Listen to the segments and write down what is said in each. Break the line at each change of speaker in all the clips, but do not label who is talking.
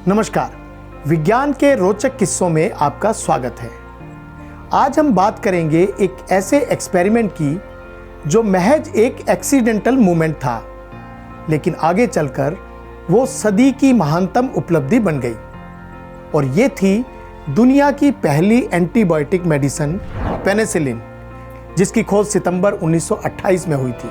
नमस्कार, विज्ञान के रोचक किस्सों में आपका स्वागत है। आज हम बात करेंगे एक ऐसे एक्सपेरिमेंट की जो महज एक एक्सीडेंटल मूवमेंट था, लेकिन आगे चलकर वो सदी की महानतम उपलब्धि बन गई। और ये थी दुनिया की पहली एंटीबायोटिक मेडिसिन पेनिसिलिन, जिसकी खोज सितंबर 1928 में हुई थी।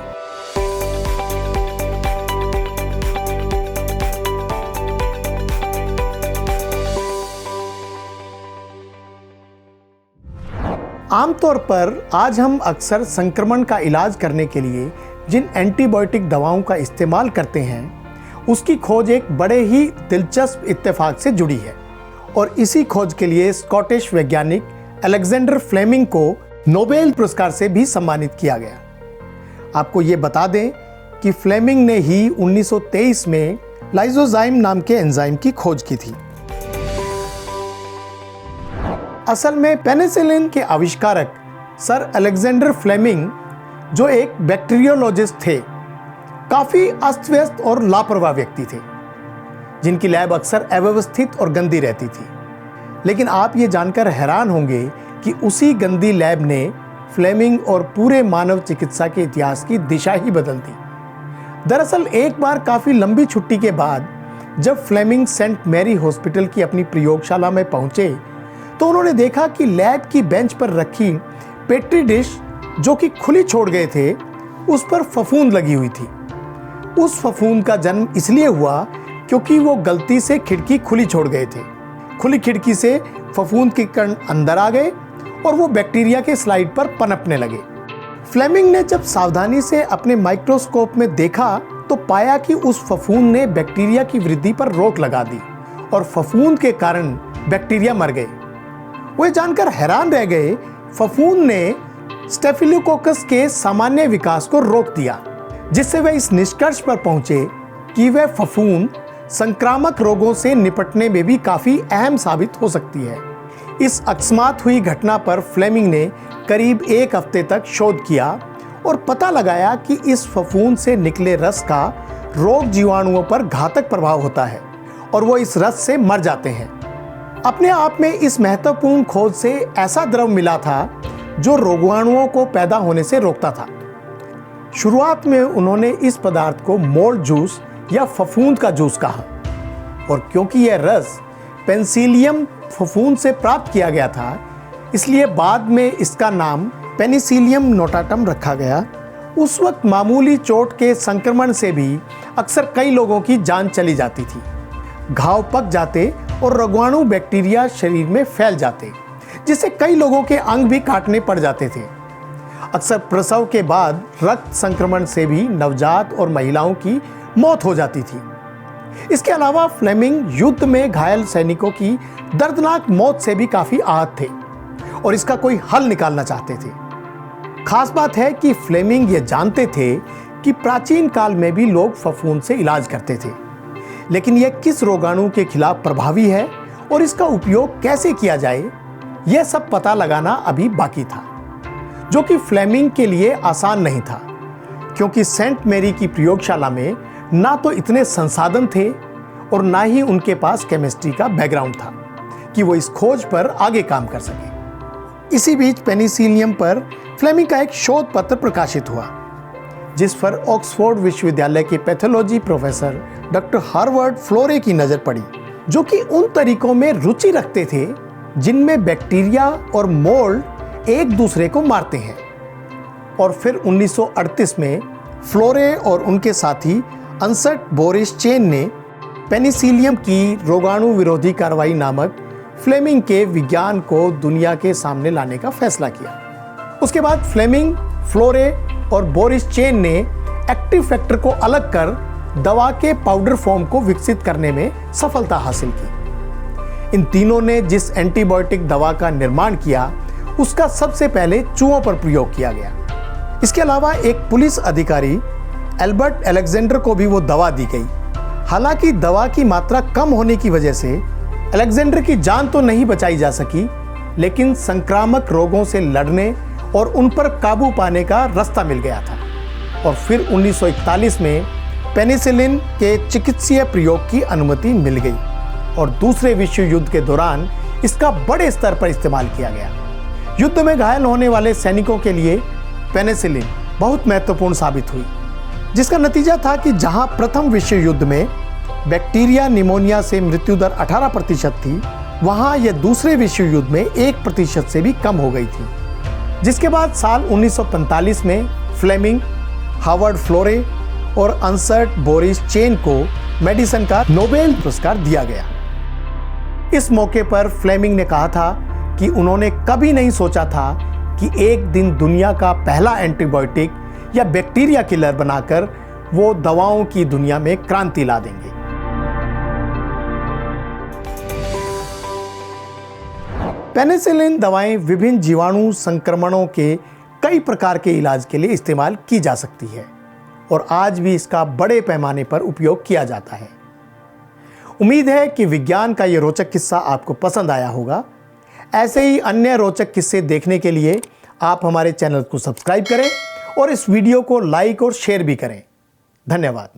आमतौर पर आज हम अक्सर संक्रमण का इलाज करने के लिए जिन एंटीबायोटिक दवाओं का इस्तेमाल करते हैं, उसकी खोज एक बड़े ही दिलचस्प इत्तेफाक से जुड़ी है। और इसी खोज के लिए स्कॉटिश वैज्ञानिक अलेक्जेंडर फ्लेमिंग को नोबेल पुरस्कार से भी सम्मानित किया गया। आपको ये बता दें कि फ्लेमिंग ने ही 1923 में लाइसोजाइम नाम के एंजाइम की खोज की थी। असल में पेनिसिलिन के आविष्कारक सर अलेक्जेंडर फ्लेमिंग, जो एक बैक्टीरियोलॉजिस्ट थे, काफ़ी अस्त व्यस्त और लापरवाह व्यक्ति थे, जिनकी लैब अक्सर अव्यवस्थित और गंदी रहती थी। लेकिन आप ये जानकर हैरान होंगे कि उसी गंदी लैब ने फ्लेमिंग और पूरे मानव चिकित्सा के इतिहास की दिशा ही बदल दी। दरअसल एक बार काफ़ी लंबी छुट्टी के बाद जब फ्लेमिंग सेंट मैरी हॉस्पिटल की अपनी प्रयोगशाला में पहुंचे, तो उन्होंने देखा कि लैब की बेंच पर रखी पेट्री डिश, जो कि खुली छोड़ गए थे, उस पर फफूंद लगी हुई थी। उस फफूंद का जन्म इसलिए हुआ क्योंकि वो गलती से खिड़की खुली छोड़ गए थे। खुली खिड़की से फफूंद के कण अंदर आ गए और वो बैक्टीरिया के स्लाइड पर पनपने लगे। फ्लेमिंग ने जब सावधानी से अपने माइक्रोस्कोप में देखा तो पाया कि उस फफूंद ने बैक्टीरिया की वृद्धि पर रोक लगा दी और फफूंद के कारण बैक्टीरिया मर गए। वे जानकर हैरान रह गए। फफूंद ने स्टेफिलोकोकस के सामान्य विकास को रोक दिया, जिससे वे इस निष्कर्ष पर पहुंचे कि वह फफूंद संक्रामक रोगों से निपटने में भी काफी अहम साबित हो सकती है। इस अकस्मात हुई घटना पर फ्लेमिंग ने करीब एक हफ्ते तक शोध किया और पता लगाया कि इस फफूंद से निकले रस का रोग जीवाणुओं पर घातक प्रभाव होता है और वो इस रस से मर जाते हैं। अपने आप में इस महत्वपूर्ण खोज से ऐसा द्रव मिला था जो रोगाणुओं को पैदा होने से रोकता था। शुरुआत में उन्होंने इस पदार्थ को मोल्ड जूस या फफूंद का जूस कहा, और क्योंकि यह रस पेनिसिलियम फफूंद से प्राप्त किया गया था, इसलिए बाद में इसका नाम पेनिसिलियम नोटाटम रखा गया। उस वक्त मामूली चोट के संक्रमण से भी अक्सर कई लोगों की जान चली जाती थी। घाव पक जाते और रोगाणु बैक्टीरिया शरीर में फैल जाते, जिससे कई लोगों के अंग भी काटने पड़ जाते थे। अक्सर प्रसव के बाद रक्त संक्रमण से भी नवजात और महिलाओं की मौत हो जाती थी। इसके अलावा फ्लेमिंग युद्ध में घायल सैनिकों की दर्दनाक मौत से भी काफी आहत थे और इसका कोई हल निकालना चाहते थे। खास बात है कि फ्लेमिंग ये जानते थे कि प्राचीन काल में भी लोग फफूंद से इलाज करते थे, लेकिन यह किस रोगाणु के खिलाफ प्रभावी है और इसका उपयोग कैसे किया जाए, यह सब पता लगाना अभी बाकी था, जो कि फ्लेमिंग के लिए आसान नहीं था, क्योंकि सेंट मैरी की प्रयोगशाला में ना तो इतने संसाधन थे और ना ही उनके पास केमिस्ट्री का बैकग्राउंड था कि वो इस खोज पर आगे काम कर सके। इसी बीच पेनिसिलियम पर फ्लेमिंग का एक शोध पत्र प्रकाशित हुआ, जिस पर ऑक्सफोर्ड विश्वविद्यालय के पैथोलॉजी प्रोफेसर डॉक्टर हार्वर्ड फ्लोरे की नज़र पड़ी, जो कि उन तरीकों में रुचि रखते थे जिनमें बैक्टीरिया और मोल्ड एक दूसरे को मारते हैं। और फिर 1938 में फ्लोरे और उनके साथी अंसर्ट बोरिस चेन ने पेनिसिलियम की रोगाणु विरोधी कार्रवाई नामक फ्लेमिंग के विज्ञान को दुनिया के सामने लाने का फैसला किया। उसके बाद फ्लेमिंग, फ्लोरे और बोरिस चेन ने एक्टिव फैक्टर को अलग कर दवा के पाउडर फॉर्म को विकसित करने में सफलता हासिल की। इन तीनों ने जिस एंटीबायोटिक दवा का निर्माण किया, उसका सबसे पहले चूहों पर प्रयोग किया गया। इसके अलावा एक पुलिस अधिकारी एल्बर्ट अलेक्जेंडर को भी वो दवा दी गई। हालांकि दवा की मात्रा कम होने की वजह से अलेक्जेंडर की जान तो नहीं बचाई जा सकी, लेकिन संक्रामक रोगों से लड़ने और उन पर काबू पाने का रास्ता मिल गया था। और फिर 1941 में पेनिसिलिन के चिकित्सीय प्रयोग की अनुमति मिल गई और दूसरे विश्व युद्ध के दौरान इसका बड़े स्तर पर इस्तेमाल किया गया। युद्ध में घायल होने वाले सैनिकों के लिए पेनिसिलिन बहुत महत्वपूर्ण साबित हुई, जिसका नतीजा था कि जहां प्रथम विश्व युद्ध में बैक्टीरिया निमोनिया से मृत्यु दर 18% थी, वहां यह दूसरे विश्व युद्ध में 1% से भी कम हो गई थी। जिसके बाद साल 1945 में फ्लेमिंग, हार्वर्ड फ्लोरे और अंसर्ट बोरिस चेन को मेडिसिन का नोबेल पुरस्कार दिया गया। इस मौके पर फ्लेमिंग ने कहा था कि उन्होंने कभी नहीं सोचा था कि एक दिन दुनिया का पहला एंटीबायोटिक या बैक्टीरिया किलर बनाकर वो दवाओं की दुनिया में क्रांति ला देंगे। पेनिसिलिन दवाएं विभिन्न जीवाणु संक्रमणों के कई प्रकार के इलाज के लिए इस्तेमाल की जा सकती है और आज भी इसका बड़े पैमाने पर उपयोग किया जाता है। उम्मीद है कि विज्ञान का ये रोचक किस्सा आपको पसंद आया होगा। ऐसे ही अन्य रोचक किस्से देखने के लिए आप हमारे चैनल को सब्सक्राइब करें और इस वीडियो को लाइक और शेयर भी करें। धन्यवाद।